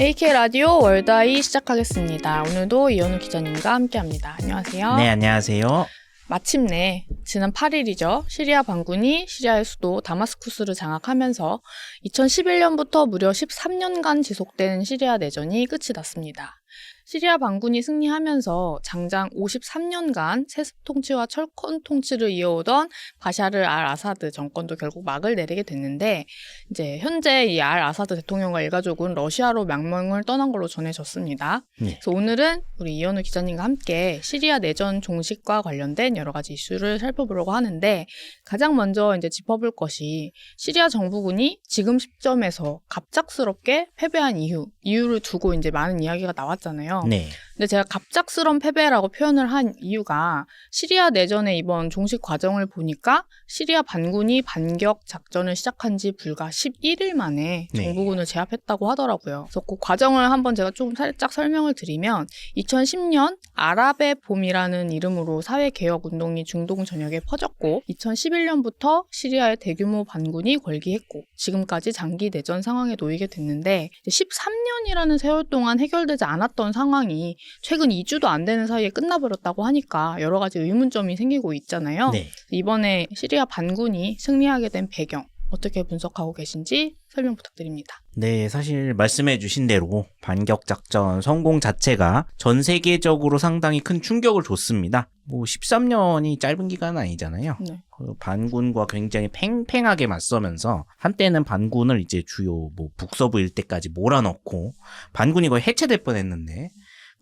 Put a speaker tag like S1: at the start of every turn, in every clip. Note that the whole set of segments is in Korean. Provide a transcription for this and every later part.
S1: AK 라디오 월드아이 시작하겠습니다. 오늘도 이현우 기자님과 함께합니다. 안녕하세요.
S2: 네, 안녕하세요.
S1: 마침내 지난 8일이죠. 시리아 반군이 시리아의 수도 다마스쿠스를 장악하면서 2011년부터 무려 13년간 지속된 시리아 내전이 끝이 났습니다. 시리아 반군이 승리하면서 장장 53년간 세습 통치와 철권 통치를 이어오던 바샤르 알 아사드 정권도 결국 막을 내리게 됐는데, 이제 현재 이 알 아사드 대통령과 일가족은 러시아로 망명을 떠난 걸로 전해졌습니다.
S2: 네.
S1: 그래서 오늘은 우리 이현우 기자님과 함께 시리아 내전 종식과 관련된 여러 가지 이슈를 살펴보려고 하는데, 가장 먼저 이제 짚어볼 것이 시리아 정부군이 지금 시점에서 갑작스럽게 패배한 이유를 두고 이제 많은 이야기가 나왔잖아요.
S2: 네.
S1: 근데 제가 갑작스러운 패배라고 표현을 한 이유가 시리아 내전의 이번 종식 과정을 보니까 시리아 반군이 반격 작전을 시작한 지 불과 11일 만에 정부군을 제압했다고 하더라고요. 그래서 그 과정을 한번 제가 좀 살짝 설명을 드리면 2010년 아랍의 봄이라는 이름으로 사회개혁 운동이 중동 전역에 퍼졌고 2011년부터 시리아의 대규모 반군이 걸기했고 지금까지 장기 내전 상황에 놓이게 됐는데 13년이라는 세월 동안 해결되지 않았던 상황이 최근 2주도 안 되는 사이에 끝나버렸다고 하니까 여러 가지 의문점이 생기고 있잖아요.
S2: 네.
S1: 이번에 시리아 반군이 승리하게 된 배경 어떻게 분석하고 계신지 설명 부탁드립니다.
S2: 네, 사실 말씀해 주신 대로 반격 작전 성공 자체가 전 세계적으로 상당히 큰 충격을 줬습니다. 13년이 짧은 기간은 아니잖아요.
S1: 네.
S2: 그 반군과 굉장히 팽팽하게 맞서면서 한때는 반군을 이제 주요 북서부 일대까지 몰아넣고 반군이 거의 해체될 뻔했는데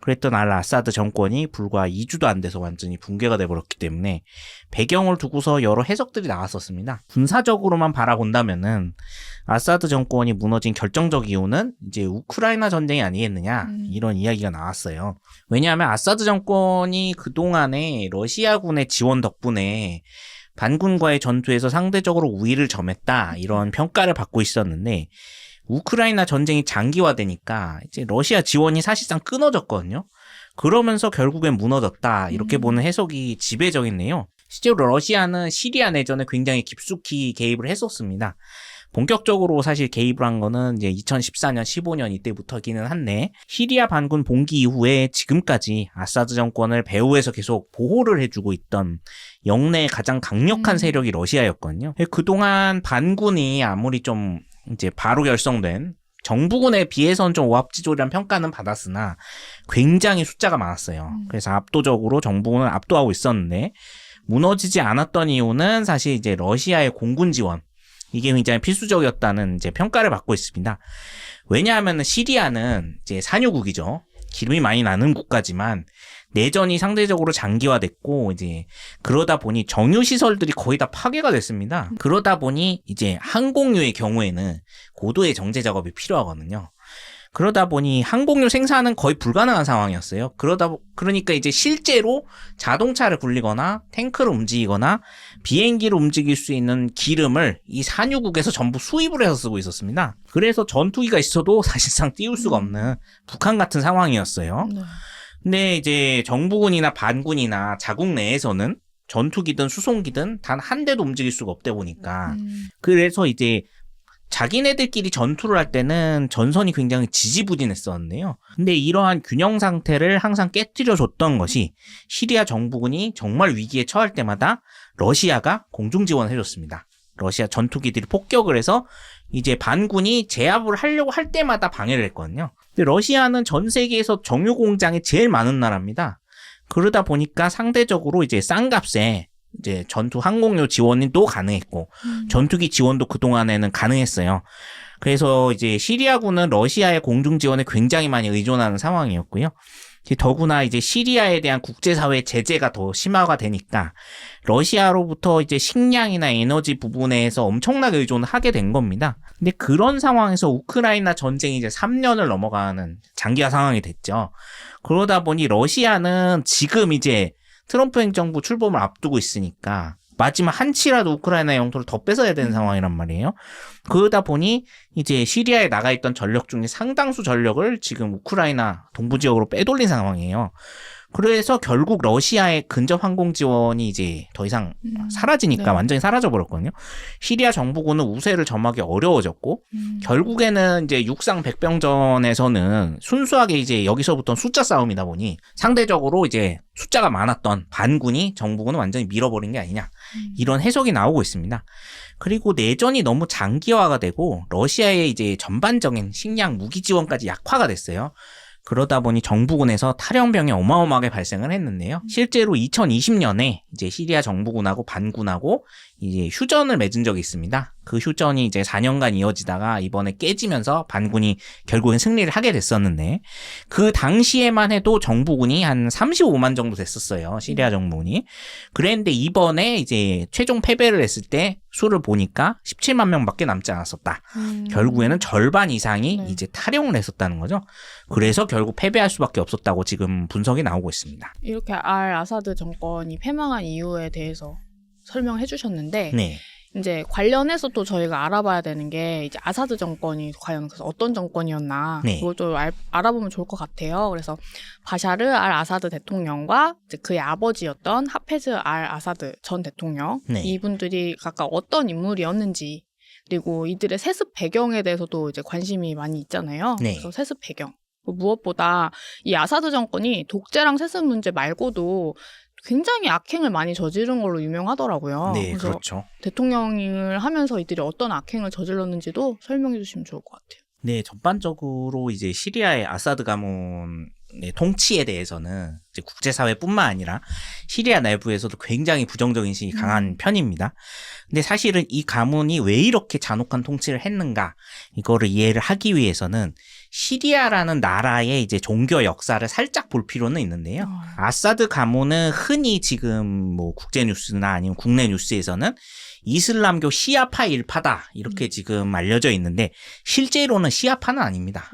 S2: 그랬던 알 아사드 정권이 불과 2주도 안 돼서 완전히 붕괴가 돼버렸기 때문에 배경을 두고서 여러 해석들이 나왔었습니다. 군사적으로만 바라본다면은 아사드 정권이 무너진 결정적 이유는 이제 우크라이나 전쟁이 아니겠느냐 이런 이야기가 나왔어요. 왜냐하면 아사드 정권이 그동안에 러시아군의 지원 덕분에 반군과의 전투에서 상대적으로 우위를 점했다 이런 평가를 받고 있었는데 우크라이나 전쟁이 장기화되니까 이제 러시아 지원이 사실상 끊어졌거든요. 그러면서 결국엔 무너졌다 이렇게 보는 해석이 지배적이네요. 실제로 러시아는 시리아 내전에 굉장히 깊숙이 개입을 했었습니다. 본격적으로 사실 개입을 한 거는 이제 2014년, 15년 이때부터기는 한데 시리아 반군 봉기 이후에 지금까지 아사드 정권을 배후에서 계속 보호를 해주고 있던 영내의 가장 강력한 세력이 러시아였거든요. 그동안 반군이 아무리 좀 이제 바로 결성된 정부군에 비해서는 좀 오합지졸이란 평가는 받았으나 굉장히 숫자가 많았어요. 그래서 압도적으로 정부군을 압도하고 있었는데 무너지지 않았던 이유는 사실 이제 러시아의 공군 지원 이게 굉장히 필수적이었다는 이제 평가를 받고 있습니다. 왜냐하면 시리아는 이제 산유국이죠. 기름이 많이 나는 국가지만 내전이 상대적으로 장기화됐고 이제 그러다 보니 정유 시설들이 거의 다 파괴가 됐습니다. 그러다 보니 이제 항공유의 경우에는 고도의 정제 작업이 필요하거든요. 그러다 보니 항공유 생산은 거의 불가능한 상황이었어요. 그러니까 이제 실제로 자동차를 굴리거나 탱크를 움직이거나 비행기를 움직일 수 있는 기름을 이 산유국에서 전부 수입을 해서 쓰고 있었습니다. 그래서 전투기가 있어도 사실상 띄울 수가 없는 북한 같은 상황이었어요.
S1: 네.
S2: 근데 이제 정부군이나 반군이나 자국 내에서는 전투기든 수송기든 단 한 대도 움직일 수가 없다 보니까 그래서 이제 자기네들끼리 전투를 할 때는 전선이 굉장히 지지부진했었는데요. 근데 이러한 균형 상태를 항상 깨뜨려줬던 것이 시리아 정부군이 정말 위기에 처할 때마다 러시아가 공중 지원을 해줬습니다. 러시아 전투기들이 폭격을 해서 이제 반군이 제압을 하려고 할 때마다 방해를 했거든요. 근데 러시아는 전 세계에서 정유 공장이 제일 많은 나라입니다. 그러다 보니까 상대적으로 이제 싼 값에 이제 전투 항공유 지원이 또 가능했고 전투기 지원도 그동안에는 가능했어요. 그래서 이제 시리아군은 러시아의 공중 지원에 굉장히 많이 의존하는 상황이었고요. 더구나 이제 시리아에 대한 국제사회 제재가 더 심화가 되니까 러시아로부터 이제 식량이나 에너지 부분에서 엄청나게 의존을 하게 된 겁니다. 근데 그런 상황에서 우크라이나 전쟁이 이제 3년을 넘어가는 장기화 상황이 됐죠. 그러다 보니 러시아는 지금 이제 트럼프 행정부 출범을 앞두고 있으니까 마지막 한치라도 우크라이나 영토를 더 뺏어야 되는 상황이란 말이에요. 그러다 보니 이제 시리아에 나가 있던 전력 중에 상당수 전력을 지금 우크라이나 동부 지역으로 빼돌린 상황이에요. 그래서 결국 러시아의 근접 항공 지원이 이제 더 이상 사라지니까
S1: 네.
S2: 완전히 사라져 버렸거든요. 시리아 정부군은 우세를 점하기 어려워졌고 결국에는 이제 육상 백병전에서는 순수하게 이제 여기서부터 숫자 싸움이다 보니 상대적으로 이제 숫자가 많았던 반군이 정부군을 완전히 밀어버린 게 아니냐 이런 해석이 나오고 있습니다. 그리고 내전이 너무 장기화가 되고 러시아의 이제 전반적인 식량 무기 지원까지 약화가 됐어요. 그러다 보니 정부군에서 탈영병이 어마어마하게 발생을 했는데요. 실제로 2020년에 이제 시리아 정부군하고 반군하고 이제 휴전을 맺은 적이 있습니다. 그 휴전이 이제 4년간 이어지다가 이번에 깨지면서 반군이 결국엔 승리를 하게 됐었는데 그 당시에만 해도 정부군이 한 35만 정도 됐었어요. 시리아 정부군이. 그랬는데 이번에 이제 최종 패배를 했을 때 수를 보니까 17만 명밖에 남지 않았었다. 결국에는 절반 이상이
S1: 네.
S2: 이제 탈영을 했었다는 거죠. 그래서 결국 패배할 수밖에 없었다고 지금 분석이 나오고 있습니다.
S1: 이렇게 알 아사드 정권이 패망한 이유에 대해서 설명해 주셨는데
S2: 네.
S1: 이제 관련해서 또 저희가 알아봐야 되는 게 이제 아사드 정권이 과연 그래서 어떤 정권이었나
S2: 네.
S1: 그것도 알아보면 좋을 것 같아요. 그래서 바샤르 알 아사드 대통령과 이제 그의 아버지였던 하페즈 알 아사드 전 대통령
S2: 네.
S1: 이분들이 각각 어떤 인물이었는지 그리고 이들의 세습 배경에 대해서도 이제 관심이 많이 있잖아요.
S2: 네.
S1: 그래서 세습 배경 무엇보다 이 아사드 정권이 독재랑 세습 문제 말고도 굉장히 악행을 많이 저지른 걸로 유명하더라고요.
S2: 네,
S1: 그래서
S2: 그렇죠.
S1: 대통령을 하면서 이들이 어떤 악행을 저질렀는지도 설명해 주시면 좋을 것 같아요.
S2: 네, 전반적으로 이제 시리아의 아사드 가문의 통치에 대해서는 이제 국제사회뿐만 아니라 시리아 내부에서도 굉장히 부정적인 인식이 강한 편입니다. 근데 사실은 이 가문이 왜 이렇게 잔혹한 통치를 했는가 이거를 이해를 하기 위해서는 시리아라는 나라의 이제 종교 역사를 살짝 볼 필요는 있는데요. 아사드 가문은 흔히 지금 뭐 국제 뉴스나 아니면 국내 뉴스에서는 이슬람교 시아파 일파다 이렇게 지금 알려져 있는데 실제로는 시아파는 아닙니다.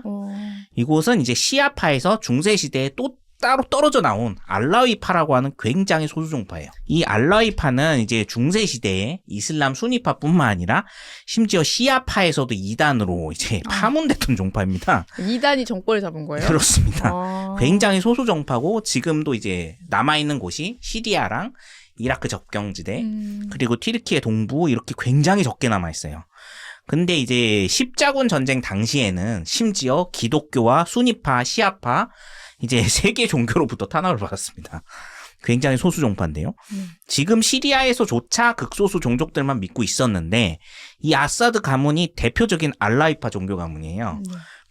S2: 이곳은 이제 시아파에서 중세시대에 또 따로 떨어져 나온 알라위파라고 하는 굉장히 소수 종파예요. 이 알라위파는 이제 중세시대에 이슬람 수니파뿐만 아니라 심지어 시아파에서도 이단으로 이제 파문됐던 종파입니다.
S1: 이단이 정권을 잡은 거예요?
S2: 그렇습니다. 굉장히 소수 종파고 지금도 이제 남아있는 곳이 시리아랑 이라크 접경지대 그리고 튀르키예 동부 이렇게 굉장히 적게 남아있어요. 근데 이제 십자군 전쟁 당시에는 심지어 기독교와 수니파, 시아파 이제 세 개 종교로부터 탄압을 받았습니다. 굉장히 소수 종파인데요. 지금 시리아에서조차 극소수 종족들만 믿고 있었는데 이 아사드 가문이 대표적인 알라이파 종교 가문이에요.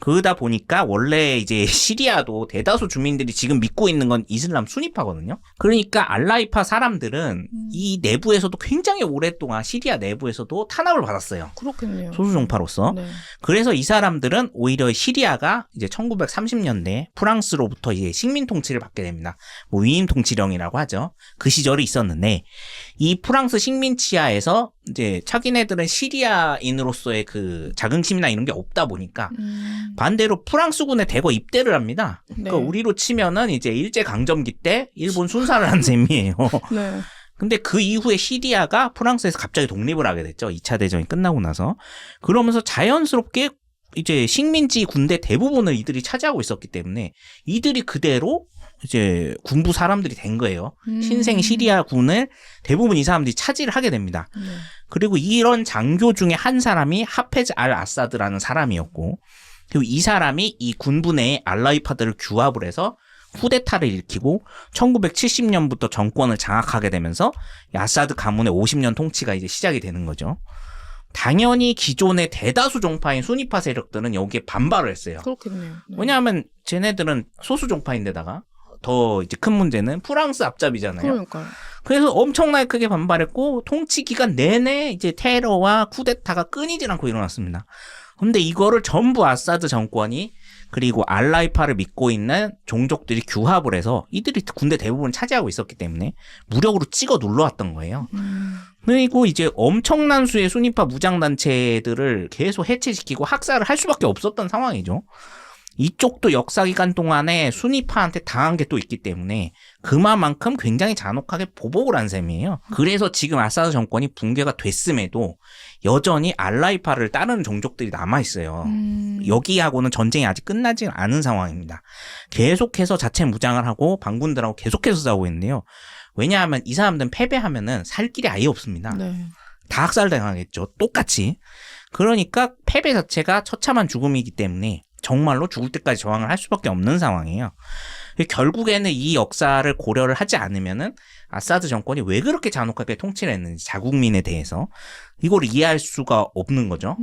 S2: 그러다 보니까 원래 이제 시리아도 대다수 주민들이 지금 믿고 있는 건 이슬람 수니파거든요. 그러니까 알라이파 사람들은 이 내부에서도 굉장히 오랫동안 시리아 내부에서도 탄압을 받았어요.
S1: 그렇겠네요.
S2: 소수 종파로서.
S1: 네.
S2: 그래서 이 사람들은 오히려 시리아가 이제 1930년대 프랑스로부터 이제 식민 통치를 받게 됩니다. 뭐 위임 통치령이라고 하죠. 그 시절이 있었는데 이 프랑스 식민 치하에서 이제 자기네들은 시리아인으로서의 그 자긍심이나 이런 게 없다 보니까 반대로 프랑스군에 대거 입대를 합니다. 그러니까
S1: 네.
S2: 우리로 치면은 이제 일제 강점기 때 일본 순사를 한 셈이에요.
S1: 네.
S2: 근데 그 이후에 시리아가 프랑스에서 갑자기 독립을 하게 됐죠. 2차 대전이 끝나고 나서. 그러면서 자연스럽게 이제 식민지 군대 대부분을 이들이 차지하고 있었기 때문에 이들이 그대로 이제 군부 사람들이 된 거예요. 신생 시리아 군을 대부분 이 사람들이 차지를 하게 됩니다. 그리고 이런 장교 중에 한 사람이 하페즈 알 아사드라는 사람이었고 그리고 이 사람이 이 군부 내에 알라이파들을 규합을 해서 쿠데타를 일으키고 1970년부터 정권을 장악하게 되면서 아사드 가문의 50년 통치가 이제 시작이 되는 거죠. 당연히 기존의 대다수 종파인 수니파 세력들은 여기에 반발을 했어요.
S1: 그렇겠네요. 네.
S2: 왜냐하면 쟤네들은 소수 종파인데다가 더 이제 큰 문제는 프랑스 앞잡이잖아요.
S1: 그러니까요.
S2: 그래서 엄청나게 크게 반발했고 통치 기간 내내 이제 테러와 쿠데타가 끊이질 않고 일어났습니다. 근데 이거를 전부 아사드 정권이 그리고 알라이파를 믿고 있는 종족들이 규합을 해서 이들이 군대 대부분 차지하고 있었기 때문에 무력으로 찍어 눌러왔던 거예요. 그리고 이제 엄청난 수의 수니파 무장단체들을 계속 해체시키고 학살을 할 수밖에 없었던 상황이죠. 이쪽도 역사기간 동안에 순위파한테 당한 게 또 있기 때문에 그만큼 굉장히 잔혹하게 보복을 한 셈이에요. 그래서 지금 아사드 정권이 붕괴가 됐음에도 여전히 알라이파를 따르는 종족들이 남아있어요. 여기하고는 전쟁이 아직 끝나지 않은 상황입니다. 계속해서 자체 무장을 하고 반군들하고 계속해서 싸우고 있는데요. 왜냐하면 이 사람들은 패배하면은 살 길이 아예 없습니다.
S1: 네.
S2: 다 학살당하겠죠. 똑같이. 그러니까 패배 자체가 처참한 죽음이기 때문에 정말로 죽을 때까지 저항을 할 수밖에 없는 상황이에요. 결국에는 이 역사를 고려를 하지 않으면은 아사드 정권이 왜 그렇게 잔혹하게 통치를 했는지 자국민에 대해서 이걸 이해할 수가 없는 거죠.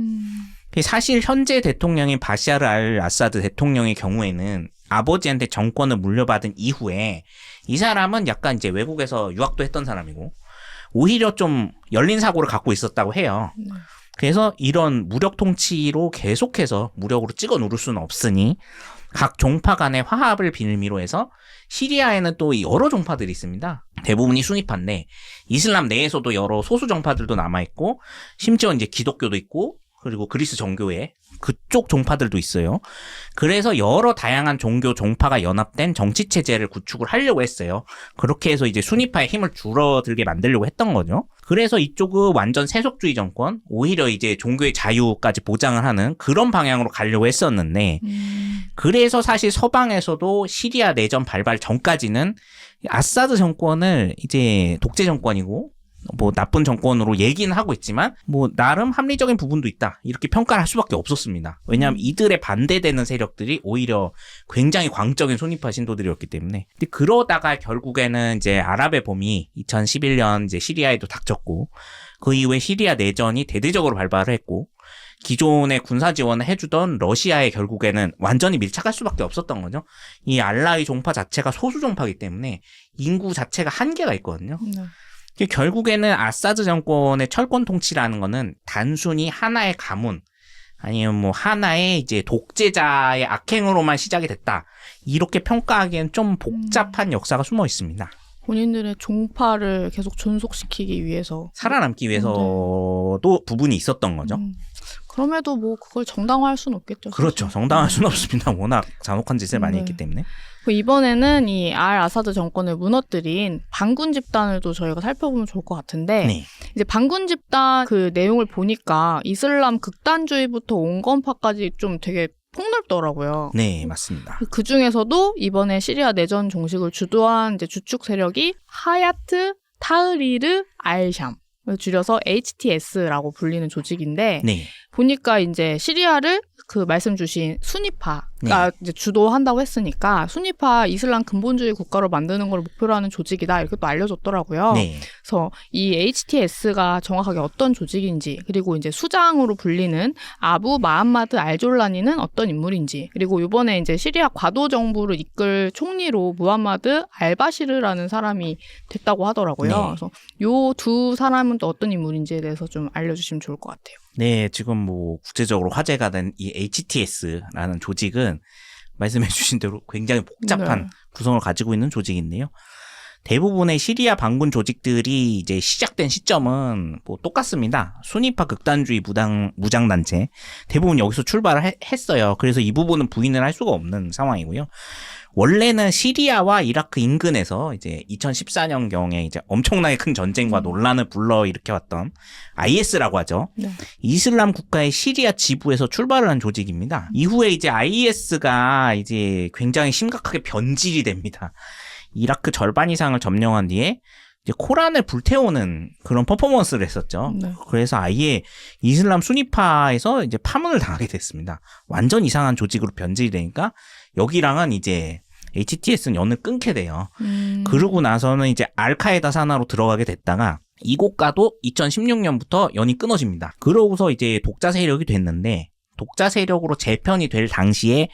S2: 사실 현재 대통령인 바샤르 알 아사드 대통령의 경우에는 아버지한테 정권을 물려받은 이후에 이 사람은 약간 이제 외국에서 유학도 했던 사람이고 오히려 좀 열린 사고를 갖고 있었다고 해요. 그래서 이런 무력 통치로 계속해서 무력으로 찍어 누를 수는 없으니 각 종파 간의 화합을 빌미로 해서 시리아에는 또 여러 종파들이 있습니다. 대부분이 순위파인데 이슬람 내에서도 여러 소수 정파들도 남아있고 심지어 이제 기독교도 있고 그리고 그리스 정교회 그쪽 종파들도 있어요. 그래서 여러 다양한 종교 종파가 연합된 정치 체제를 구축을 하려고 했어요. 그렇게 해서 이제 순위파의 힘을 줄어들게 만들려고 했던 거죠. 그래서 이쪽은 완전 세속주의 정권, 오히려 이제 종교의 자유까지 보장을 하는 그런 방향으로 가려고 했었는데 그래서 사실 서방에서도 시리아 내전 발발 전까지는 아사드 정권을 이제 독재 정권이고 뭐 나쁜 정권으로 얘기는 하고 있지만 뭐 나름 합리적인 부분도 있다 이렇게 평가를 할 수밖에 없었습니다. 왜냐하면 이들에 반대되는 세력들이 오히려 굉장히 광적인 순위파 신도들이었기 때문에. 근데 그러다가 결국에는 이제 아랍의 봄이 2011년 이제 시리아에도 닥쳤고 그 이후에 시리아 내전이 대대적으로 발발을 했고 기존의 군사 지원을 해주던 러시아에 결국에는 완전히 밀착할 수밖에 없었던 거죠. 이 알라위 종파 자체가 소수 종파이기 때문에 인구 자체가 한계가 있거든요.
S1: 네.
S2: 결국에는 아사드 정권의 철권 통치라는 거는 단순히 하나의 가문 아니면 뭐 하나의 이제 독재자의 악행으로만 시작이 됐다. 이렇게 평가하기엔 좀 복잡한 역사가 숨어 있습니다.
S1: 본인들의 종파를 계속 존속시키기 위해서
S2: 살아남기 위해서도 부분이 있었던 거죠.
S1: 그럼에도 뭐 그걸 정당화할 수는 없겠죠.
S2: 그렇죠. 정당할 수는 없습니다. 워낙 잔혹한 짓을 많이 했기 때문에.
S1: 이번에는 이 알 아사드 정권을 무너뜨린 반군 집단을 또 저희가 살펴보면 좋을 것 같은데
S2: 네.
S1: 이제 반군 집단 그 내용을 보니까 이슬람 극단주의부터 온건파까지 좀 되게 폭넓더라고요.
S2: 네, 맞습니다.
S1: 그 중에서도 이번에 시리아 내전 종식을 주도한 이제 주축 세력이 하야트 타흐리르 알샴 줄여서 HTS라고 불리는 조직인데
S2: 네.
S1: 보니까 이제 시리아를 그 말씀 주신 순위파가
S2: 네.
S1: 이제 주도한다고 했으니까 순위파 이슬람 근본주의 국가로 만드는 걸 목표로 하는 조직이다 이렇게 또 알려졌더라고요.
S2: 네.
S1: 그래서 이 HTS가 정확하게 어떤 조직인지 그리고 이제 수장으로 불리는 아부 마함마드 알졸라니는 어떤 인물인지 그리고 이번에 이제 시리아 과도 정부를 이끌 총리로 무함마드 알바시르라는 사람이 됐다고 하더라고요.
S2: 네.
S1: 그래서 요 두 사람은 또 어떤 인물인지에 대해서 좀 알려주시면 좋을 것 같아요.
S2: 네, 지금 뭐 국제적으로 화제가 된 이 HTS라는 조직은 말씀해 주신 대로 굉장히 복잡한
S1: 네.
S2: 구성을 가지고 있는 조직인데요. 대부분의 시리아 반군 조직들이 이제 시작된 시점은 뭐 똑같습니다. 순위파 극단주의 무장단체. 대부분 여기서 출발을 했어요. 그래서 이 부분은 부인을 할 수가 없는 상황이고요. 원래는 시리아와 이라크 인근에서 이제 2014년경에 이제 엄청나게 큰 전쟁과 논란을 불러일으켜왔던 IS라고 하죠.
S1: 네.
S2: 이슬람 국가의 시리아 지부에서 출발을 한 조직입니다. 이후에 이제 IS가 이제 굉장히 심각하게 변질이 됩니다. 이라크 절반 이상을 점령한 뒤에 이제 코란을 불태우는 그런 퍼포먼스를 했었죠.
S1: 네.
S2: 그래서 아예 이슬람 순위파에서 이제 파문을 당하게 됐습니다. 완전 이상한 조직으로 변질이 되니까 여기랑은 이제 HTS는 연을 끊게 돼요. 그러고 나서는 이제 알카에다 산하로 들어가게 됐다가 이곳과도 2016년부터 연이 끊어집니다. 그러고서 이제 독자 세력이 됐는데 독자 세력으로 재편이 될 당시에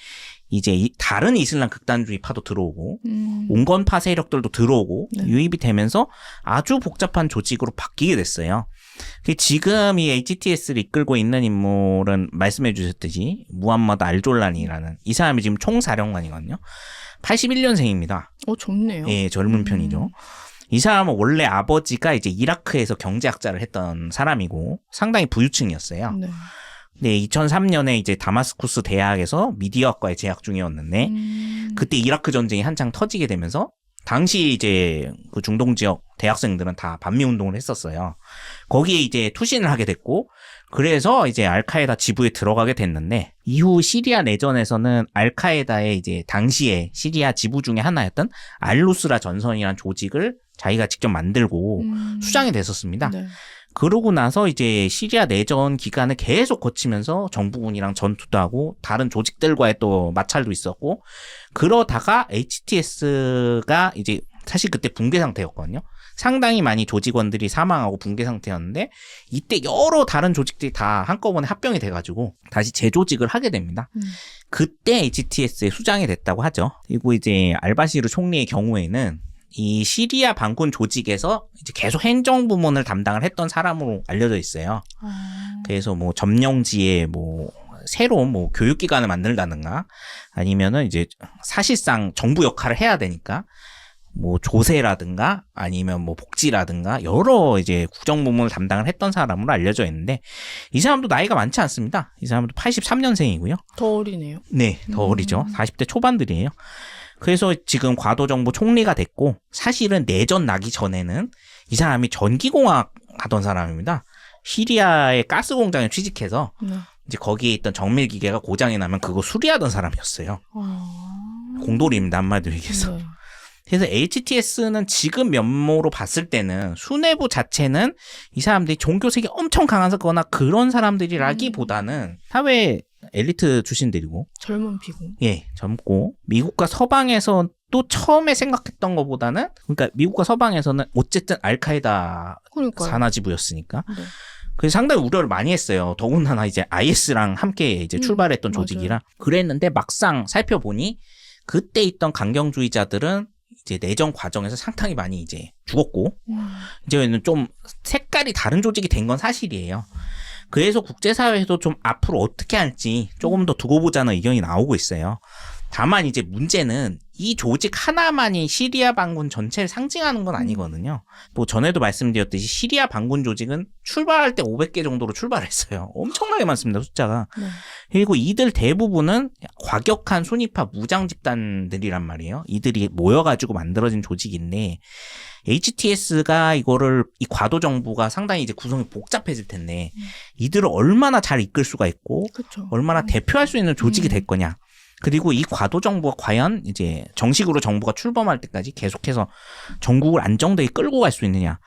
S2: 이제 다른 이슬람 극단주의 파도 들어오고 온건파 세력들도 들어오고
S1: 네.
S2: 유입이 되면서 아주 복잡한 조직으로 바뀌게 됐어요. 지금 이 HTS를 이끌고 있는 인물은 말씀해 주셨듯이 무함마드 알졸란이라는 이 사람이 지금 총사령관이거든요. 81년생입니다.
S1: 좋네요.
S2: 예, 젊은 편이죠. 이 사람은 원래 아버지가 이제 이라크에서 경제학자를 했던 사람이고 상당히 부유층이었어요.
S1: 네.
S2: 네, 2003년에 이제 다마스쿠스 대학에서 미디어학과에 재학 중이었는데 그때 이라크 전쟁이 한창 터지게 되면서 당시 이제 그 중동 지역 대학생들은 다 반미 운동을 했었어요. 거기에 이제 투신을 하게 됐고 그래서 이제 알카에다 지부에 들어가게 됐는데 이후 시리아 내전에서는 알카에다의 이제 당시에 시리아 지부 중에 하나였던 알누스라 전선이라는 조직을 자기가 직접 만들고 수장이 됐었습니다.
S1: 네.
S2: 그러고 나서 이제 시리아 내전 기간을 계속 거치면서 정부군이랑 전투도 하고 다른 조직들과의 또 마찰도 있었고 그러다가 HTS가 이제 사실 그때 붕괴 상태였거든요. 상당히 많이 조직원들이 사망하고 붕괴 상태였는데 이때 여러 다른 조직들이 다 한꺼번에 합병이 돼가지고 다시 재조직을 하게 됩니다. 그때 HTS의 수장이 됐다고 하죠. 그리고 이제 알바시르 총리의 경우에는 이 시리아 반군 조직에서 이제 계속 행정부문을 담당을 했던 사람으로 알려져 있어요. 그래서 뭐 점령지에 뭐 새로운 뭐 교육기관을 만들다든가 아니면은 이제 사실상 정부 역할을 해야 되니까 뭐 조세라든가 아니면 뭐 복지라든가 여러 이제 국정부문을 담당을 했던 사람으로 알려져 있는데 이 사람도 나이가 많지 않습니다. 이 사람도 83년생이고요.
S1: 더 어리네요.
S2: 네, 더 어리죠. 40대 초반들이에요. 그래서 지금 과도정부 총리가 됐고 사실은 내전 나기 전에는 이 사람이 전기공학 하던 사람입니다. 시리아의 가스 공장에 취직해서 이제 거기에 있던 정밀기계가 고장이 나면 그거 수리하던 사람이었어요. 공돌이입니다. 한마디로 얘기해서.
S1: 네.
S2: 그래서 HTS는 지금 면모로 봤을 때는 수뇌부 자체는 이 사람들이 종교색이 엄청 강하거나 그런 사람들이라기보다는 사회 엘리트 출신들이고
S1: 젊은 피고.
S2: 예, 젊고 미국과 서방에서 또 처음에 생각했던 것보다는 그러니까 미국과 서방에서는 어쨌든 알카에다
S1: 그러니까요.
S2: 산하지부였으니까
S1: 네.
S2: 그래서 상당히 우려를 많이 했어요. 더군다나 이제 IS랑 함께 이제 출발했던 조직이라 그랬는데 막상 살펴보니 그때 있던 강경주의자들은 이제 내전 과정에서 상당히 많이 이제 죽었고 이제는 좀 색깔이 다른 조직이 된 건 사실이에요. 그래서 국제사회에도 좀 앞으로 어떻게 할지 조금 더 두고 보자는 의견이 나오고 있어요. 다만 이제 문제는 이 조직 하나만이 시리아 반군 전체를 상징하는 건 아니거든요. 뭐 전에도 말씀드렸듯이 시리아 반군 조직은 출발할 때 500개 정도로 출발했어요. 엄청나게 많습니다, 숫자가.
S1: 네.
S2: 그리고 이들 대부분은 과격한 순위파 무장 집단들이란 말이에요. 이들이 모여가지고 만들어진 조직인데 HTS가 이거를 이 과도 정부가 상당히 이제 구성이 복잡해질 텐데 이들을 얼마나 잘 이끌 수가 있고
S1: 그쵸.
S2: 얼마나 대표할 수 있는 조직이 될 거냐. 그리고 이 과도 정부가 과연 이제 정식으로 정부가 출범할 때까지 계속해서 전국을 안정되게 끌고 갈 수 있느냐.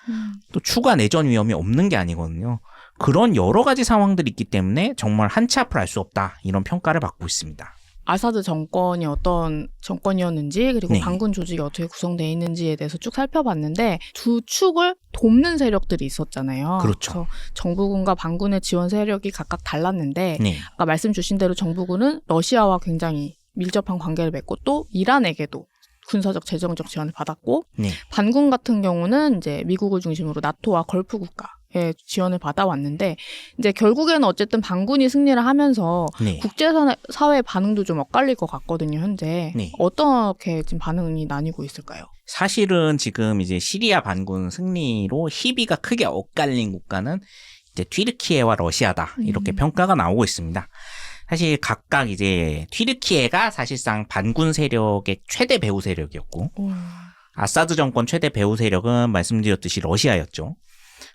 S2: 또 추가 내전 위험이 없는 게 아니거든요. 그런 여러 가지 상황들이 있기 때문에 정말 한치 앞을 알 수 없다. 이런 평가를 받고 있습니다.
S1: 아사드 정권이 어떤 정권이었는지 그리고
S2: 네.
S1: 반군 조직이 어떻게 구성되어 있는지에 대해서 쭉 살펴봤는데 두 축을 돕는 세력들이 있었잖아요.
S2: 그렇죠.
S1: 그래서 정부군과 반군의 지원 세력이 각각 달랐는데
S2: 네.
S1: 아까 말씀 주신 대로 정부군은 러시아와 굉장히 밀접한 관계를 맺고 또 이란에게도 군사적 재정적 지원을 받았고
S2: 네.
S1: 반군 같은 경우는 이제 미국을 중심으로 나토와 걸프 국가의 지원을 받아왔는데 이제 결국에는 어쨌든 반군이 승리를 하면서
S2: 네.
S1: 국제사회 반응도 좀 엇갈릴 것 같거든요, 현재.
S2: 네.
S1: 어떻게 지금 반응이 나뉘고 있을까요?
S2: 사실은 지금 이제 시리아 반군 승리로 희비가 크게 엇갈린 국가는 이제 튀르키예와 러시아다. 이렇게 평가가 나오고 있습니다. 사실 각각 이제 튀르키예가 사실상 반군 세력의 최대 배후 세력이었고 아사드 정권 최대 배후 세력은 말씀드렸듯이 러시아였죠.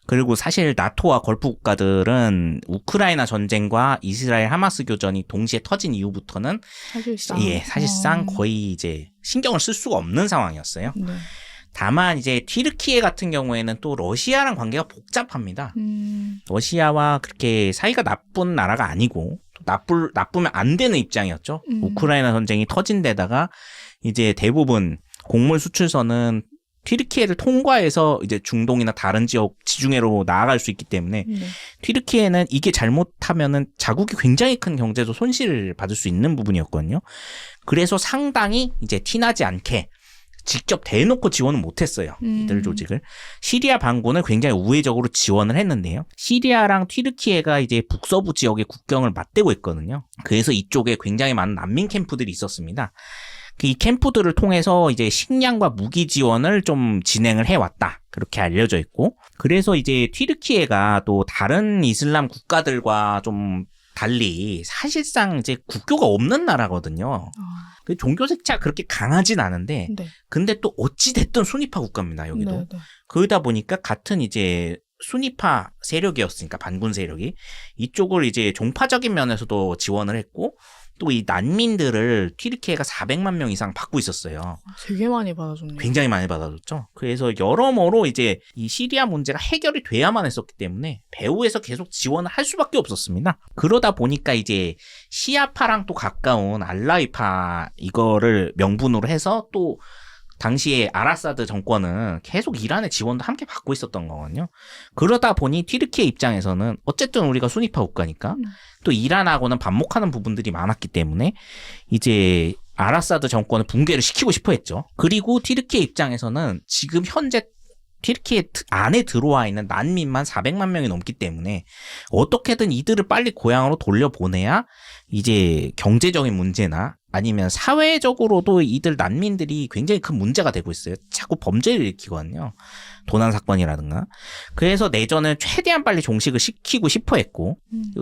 S2: 그리고 사실 나토와 걸프 국가들은 우크라이나 전쟁과 이스라엘 하마스 교전이 동시에 터진 이후부터는 사실상 거의 이제 신경을 쓸 수가 없는 상황이었어요.
S1: 네.
S2: 다만 이제 튀르키예 같은 경우에는 또 러시아랑 관계가 복잡합니다. 러시아와 그렇게 사이가 나쁜 나라가 아니고 나쁘면 안 되는 입장이었죠. 우크라이나 전쟁이 터진 데다가 이제 대부분 곡물 수출선은 튀르키예를 통과해서 이제 중동이나 다른 지역 지중해로 나아갈 수 있기 때문에 튀르키예는 이게 잘못하면은 자국이 굉장히 큰 경제적 손실을 받을 수 있는 부분이었거든요. 그래서 상당히 이제 티나지 않게 직접 대놓고 지원은 못했어요. 이들 조직을. 시리아 반군을 굉장히 우회적으로 지원을 했는데요. 시리아랑 튀르키예가 이제 북서부 지역의 국경을 맞대고 있거든요. 그래서 이쪽에 굉장히 많은 난민 캠프들이 있었습니다. 이 캠프들을 통해서 이제 식량과 무기 지원을 좀 진행을 해왔다. 그렇게 알려져 있고. 그래서 이제 튀르키예가 또 다른 이슬람 국가들과 좀 달리 사실상 이제 국교가 없는 나라거든요. 그 종교 색채가 그렇게 강하진 않은데
S1: 네.
S2: 근데 또 어찌 됐든 순위파 국가입니다. 여기도.
S1: 네, 네.
S2: 그러다 보니까 같은 이제 순위파 세력이었으니까 반군 세력이 이쪽을 이제 종파적인 면에서도 지원을 했고 또 이 난민들을 튀르키예가 400만 명 이상 받고 있었어요.
S1: 되게 많이 받아줬네요.
S2: 굉장히 많이 받아줬죠. 그래서 여러모로 이제 이 시리아 문제가 해결이 돼야만 했었기 때문에 배후에서 계속 지원을 할 수밖에 없었습니다. 그러다 보니까 이제 시아파랑 또 가까운 알라위파 이거를 명분으로 해서 또 당시에 아라사드 정권은 계속 이란의 지원도 함께 받고 있었던 거거든요. 그러다 보니 튀르키예 입장에서는 어쨌든 우리가 순위파 국가니까 또 이란하고는 반목하는 부분들이 많았기 때문에 이제 아라사드 정권을 붕괴를 시키고 싶어 했죠. 그리고 튀르키예 입장에서는 지금 현재 튀르키예 안에 들어와 있는 난민만 400만 명이 넘기 때문에 어떻게든 이들을 빨리 고향으로 돌려보내야 이제 경제적인 문제나 아니면 사회적으로도 이들 난민들이 굉장히 큰 문제가 되고 있어요. 자꾸 범죄를 일으키거든요. 도난 사건이라든가. 그래서 내전을 최대한 빨리 종식을 시키고 싶어 했고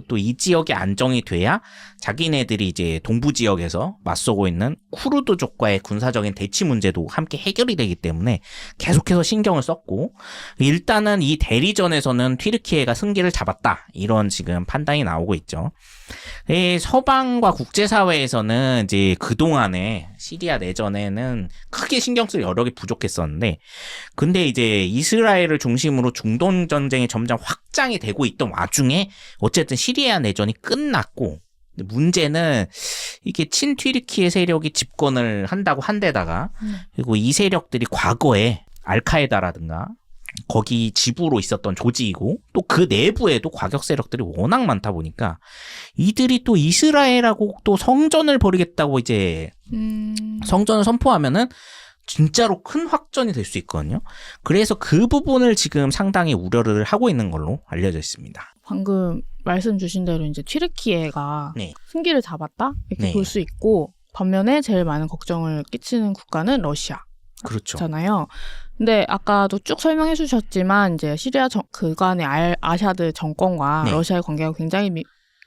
S2: 또 이 지역이 안정이 돼야 자기네들이 이제 동부 지역에서 맞서고 있는 쿠르드족과의 군사적인 대치 문제도 함께 해결이 되기 때문에 계속해서 신경을 썼고 일단은 이 대리전에서는 튀르키예가 승기를 잡았다. 이런 지금 판단이 나오고 있죠. 서방과 국제사회에서는 이제 그동안에 시리아 내전에는 크게 신경 쓸 여력이 부족했었는데 근데 이제 이스라엘을 중심으로 중동 전쟁이 점점 확장이 되고 있던 와중에 어쨌든 시리아 내전이 끝났고 문제는 이게 친튀르키예 세력이 집권을 한다고 한 데다가 그리고 이 세력들이 과거에 알카에다라든가 거기 지부로 있었던 조직이고 또 그 내부에도 과격 세력들이 워낙 많다 보니까 이들이 또 이스라엘하고 또 성전을 벌이겠다고 이제 성전을 선포하면은 진짜로 큰 확전이 될 수 있거든요. 그래서 그 부분을 지금 상당히 우려를 하고 있는 걸로 알려져 있습니다.
S1: 방금 말씀 주신 대로 이제 튀르키예가
S2: 네.
S1: 승기를 잡았다 이렇게
S2: 네.
S1: 볼 수 있고 반면에 제일 많은 걱정을 끼치는 국가는 러시아.
S2: 그렇죠.
S1: 잖아요. 근데 아까도 쭉 설명해 주셨지만 이제 시리아 그간의 아샤드 정권과
S2: 네.
S1: 러시아의 관계가 굉장히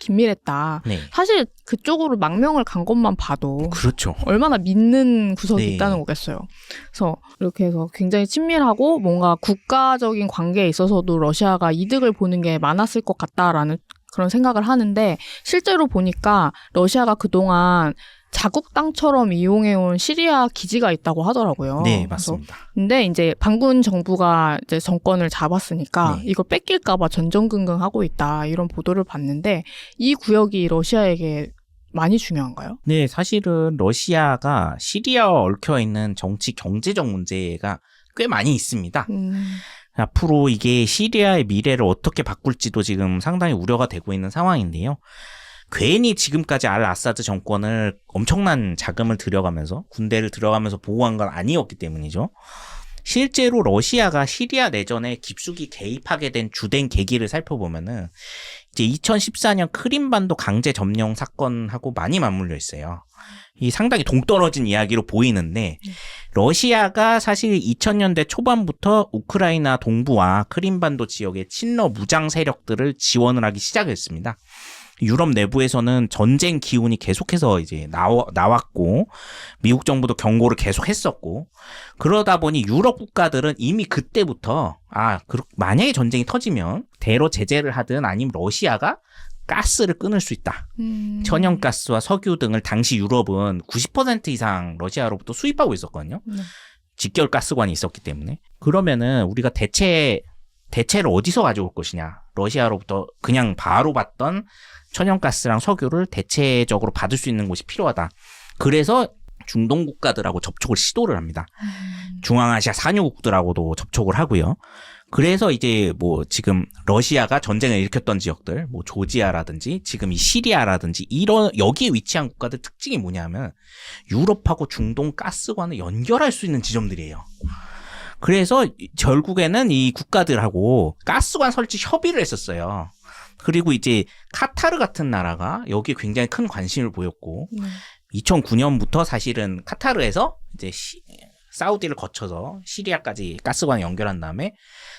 S1: 긴밀했다.
S2: 네.
S1: 사실 그쪽으로 망명을 간 것만 봐도
S2: 그렇죠.
S1: 얼마나 믿는 구석이
S2: 네.
S1: 있다는 거겠어요. 그래서 이렇게 해서 굉장히 친밀하고 뭔가 국가적인 관계에 있어서도 러시아가 이득을 보는 게 많았을 것 같다라는 그런 생각을 하는데 실제로 보니까 러시아가 그동안 자국 땅처럼 이용해온 시리아 기지가 있다고 하더라고요.
S2: 네, 맞습니다.
S1: 근데 이제 반군 정부가 이제 정권을 잡았으니까
S2: 네.
S1: 이걸 뺏길까봐 전전긍긍하고 있다 이런 보도를 봤는데 이 구역이 러시아에게 많이 중요한가요?
S2: 네, 사실은 러시아가 시리아에 얽혀있는 정치, 경제적 문제가 꽤 많이 있습니다. 앞으로 이게 시리아의 미래를 어떻게 바꿀지도 지금 상당히 우려가 되고 있는 상황인데요. 괜히 지금까지 알 아사드 정권을 엄청난 자금을 들여가면서 군대를 들여가면서 보호한 건 아니었기 때문이죠. 실제로 러시아가 시리아 내전에 깊숙이 개입하게 된 주된 계기를 살펴보면은 이제 2014년 크림반도 강제 점령 사건하고 많이 맞물려 있어요. 이 상당히 동떨어진 이야기로 보이는데 러시아가 사실 2000년대 초반부터 우크라이나 동부와 크림반도 지역의 친러 무장 세력들을 지원을 하기 시작했습니다. 유럽 내부에서는 전쟁 기운이 계속해서 이제 나왔고 미국 정부도 경고를 계속 했었고 그러다 보니 유럽 국가들은 이미 그때부터 만약에 전쟁이 터지면 대러 제재를 하든 아니면 러시아가 가스를 끊을 수 있다. 천연가스와 석유 등을 당시 유럽은 90% 이상 러시아로부터 수입하고 있었거든요. 직결 가스관이 있었기 때문에. 그러면은 우리가 대체를 어디서 가져올 것이냐. 러시아로부터 그냥 바로 받던 천연가스랑 석유를 대체적으로 받을 수 있는 곳이 필요하다. 그래서 중동 국가들하고 접촉을 시도를 합니다. 중앙아시아 산유국들하고도 접촉을 하고요. 그래서 이제 뭐 지금 러시아가 전쟁을 일으켰던 지역들, 뭐 조지아라든지 지금 이 시리아라든지 이런 여기에 위치한 국가들 특징이 뭐냐면 유럽하고 중동 가스관을 연결할 수 있는 지점들이에요. 그래서 결국에는 이 국가들하고 가스관 설치 협의를 했었어요. 그리고 이제 카타르 같은 나라가 여기에 굉장히 큰 관심을 보였고 2009년부터 사실은 카타르에서 이제 사우디를 거쳐서 시리아까지 가스관을 연결한 다음에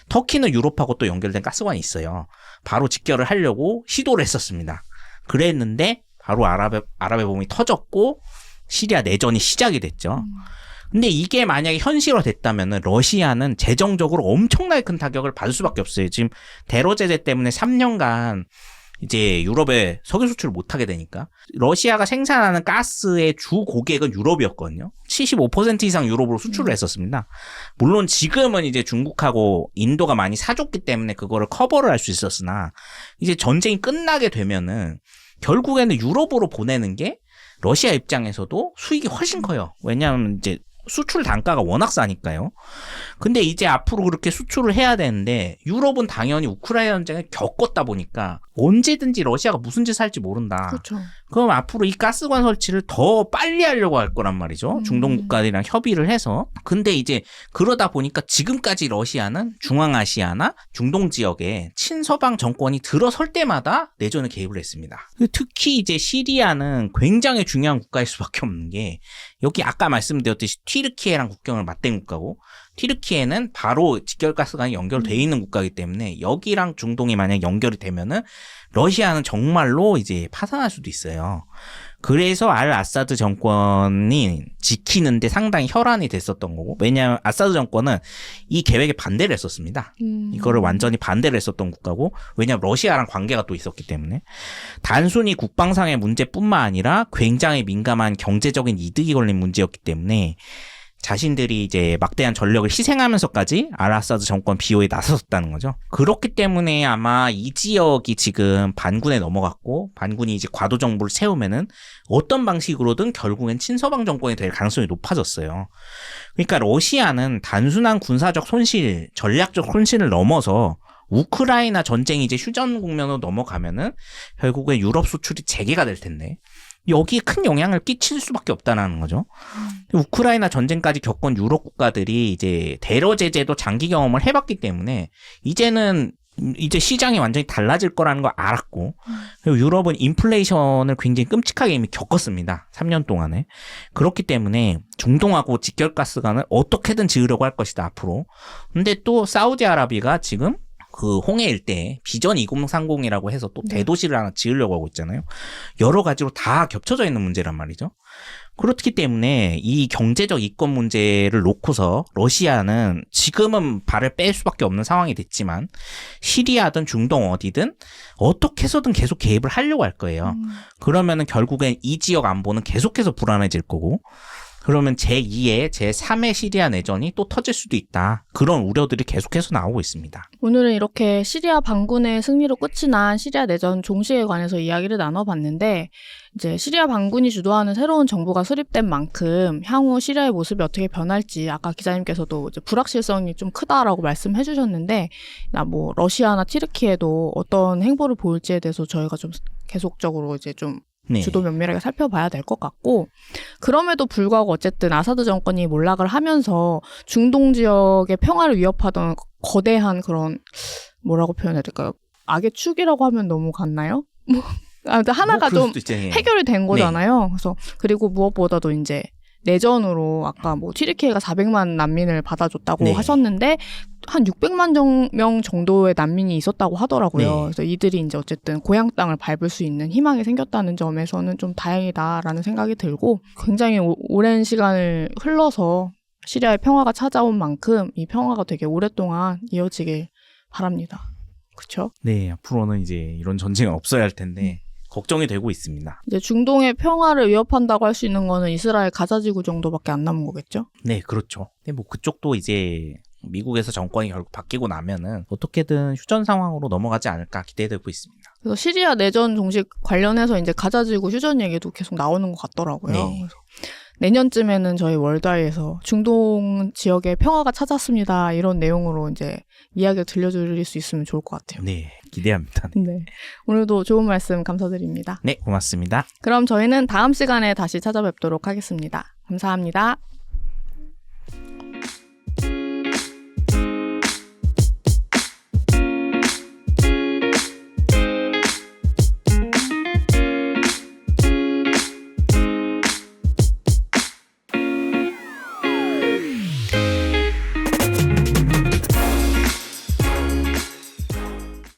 S2: 터키는 유럽하고 또 연결된 가스관이 있어요. 바로 직결을 하려고 시도를 했었습니다. 그랬는데 바로 아랍의 봄이 터졌고 시리아 내전이 시작이 됐죠. 근데 이게 만약에 현실화 됐다면은 러시아는 재정적으로 엄청나게 큰 타격을 받을 수밖에 없어요. 지금 대러 제재 때문에 3년간 이제 유럽에 석유 수출을 못하게 되니까 러시아가 생산하는 가스의 주 고객은 유럽이었거든요. 75% 이상 유럽으로 수출을 했었습니다. 물론 지금은 이제 중국하고 인도가 많이 사줬기 때문에 그거를 커버를 할 수 있었으나 이제 전쟁이 끝나게 되면은 결국에는 유럽으로 보내는 게 러시아 입장에서도 수익이 훨씬 커요. 왜냐하면 이제 수출 단가가 워낙 싸니까요. 근데 이제 앞으로 그렇게 수출을 해야 되는데 유럽은 당연히 우크라이나 전쟁을 겪었다 보니까 언제든지 러시아가 무슨 짓을 할지 모른다.
S1: 그렇죠.
S2: 그럼 앞으로 이 가스관 설치를 더 빨리 하려고 할 거란 말이죠. 중동 국가들이랑 협의를 해서. 근데 이제 그러다 보니까 지금까지 러시아는 중앙아시아나 중동 지역에 친서방 정권이 들어설 때마다 내전에 개입을 했습니다. 특히 이제 시리아는 굉장히 중요한 국가일 수밖에 없는 게 여기 아까 말씀드렸듯이 튀르키예랑 국경을 맞댄 국가고 튀르키예는 바로 직결가스관이 연결돼 있는 국가이기 때문에 여기랑 중동이 만약 연결이 되면은 러시아는 정말로 이제 파산할 수도 있어요. 그래서 알 아사드 정권이 지키는데 상당히 혈안이 됐었던 거고, 왜냐하면 아사드 정권은 이 계획에 반대를 했었습니다. 이거를 완전히 반대를 했었던 국가고, 왜냐하면 러시아랑 관계가 또 있었기 때문에 단순히 국방상의 문제뿐만 아니라 굉장히 민감한 경제적인 이득이 걸린 문제였기 때문에 자신들이 이제 막대한 전력을 희생하면서까지 알-아사드 정권 비호에 나섰다는 거죠. 그렇기 때문에 아마 이 지역이 지금 반군에 넘어갔고 반군이 이제 과도 정부를 세우면은 어떤 방식으로든 결국엔 친서방 정권이 될 가능성이 높아졌어요. 그러니까 러시아는 단순한 군사적 손실, 전략적 손실을 넘어서 우크라이나 전쟁이 이제 휴전 국면으로 넘어가면은 결국에 유럽 수출이 재개가 될 텐데 여기에 큰 영향을 끼칠 수밖에 없다는 거죠. 우크라이나 전쟁까지 겪은 유럽 국가들이 이제 대러 제재도 장기 경험을 해봤기 때문에 이제는 이제 시장이 완전히 달라질 거라는 걸 알았고, 그리고 유럽은 인플레이션을 굉장히 끔찍하게 이미 겪었습니다. 3년 동안에. 그렇기 때문에 중동하고 직결가스관을 어떻게든 지으려고 할 것이다 앞으로. 근데 또 사우디아라비아가 지금 그 홍해 일대에 비전 2030이라고 해서 또 대도시를 하나 지으려고 하고 있잖아요. 여러 가지로 다 겹쳐져 있는 문제란 말이죠. 그렇기 때문에 이 경제적 이권 문제를 놓고서 러시아는 지금은 발을 뺄 수밖에 없는 상황이 됐지만 시리아든 중동 어디든 어떻게 해서든 계속 개입을 하려고 할 거예요. 그러면은 결국엔 이 지역 안보는 계속해서 불안해질 거고, 그러면 제2의 제3의 시리아 내전이 또 터질 수도 있다. 그런 우려들이 계속해서 나오고 있습니다.
S1: 오늘은 이렇게 시리아 반군의 승리로 끝이 난 시리아 내전 종식에 관해서 이야기를 나눠봤는데, 이제 시리아 반군이 주도하는 새로운 정부가 수립된 만큼 향후 시리아의 모습이 어떻게 변할지 아까 기자님께서도 이제 불확실성이 좀 크다라고 말씀해 주셨는데, 뭐 러시아나 튀르키예도 어떤 행보를 보일지에 대해서 저희가 좀 계속적으로 이제 좀 주도 면밀하게 살펴봐야 될 것 같고, 그럼에도 불구하고 어쨌든 아사드 정권이 몰락을 하면서 중동 지역의 평화를 위협하던 거대한 그런, 뭐라고 표현해야 될까요? 악의 축이라고 하면 너무 같나요? 하나가 좀 해결이 된 거잖아요. 그래서 그리고 무엇보다도 이제 내전으로 아까 뭐 튀르키예가 400만 난민을 받아줬다고 하셨는데 한 600만 명 정도의 난민이 있었다고 하더라고요. 그래서 이들이 이제 어쨌든 고향 땅을 밟을 수 있는 희망이 생겼다는 점에서는 좀 다행이다라는 생각이 들고, 굉장히 오랜 시간을 흘러서 시리아의 평화가 찾아온 만큼 이 평화가 되게 오랫동안 이어지길 바랍니다. 그렇죠?
S2: 네, 앞으로는 이제 이런 전쟁은 없어야 할 텐데 걱정이 되고 있습니다.
S1: 이제 중동의 평화를 위협한다고 할 수 있는 거는 이스라엘 가자지구 정도밖에 안 남은 거겠죠?
S2: 네, 그렇죠. 근데 뭐 그쪽도 이제 미국에서 정권이 결국 바뀌고 나면은 어떻게든 휴전 상황으로 넘어가지 않을까 기대되고 있습니다.
S1: 그래서 시리아 내전 종식 관련해서 이제 가자지구 휴전 얘기도 계속 나오는 것 같더라고요. 그래서 내년쯤에는 저희 월드아이에서 중동 지역의 평화가 찾았습니다. 이런 내용으로 이제 이야기를 들려드릴 수 있으면 좋을 것 같아요.
S2: 네, 기대합니다.
S1: 네. 오늘도 좋은 말씀 감사드립니다.
S2: 네, 고맙습니다.
S1: 그럼 저희는 다음 시간에 다시 찾아뵙도록 하겠습니다. 감사합니다.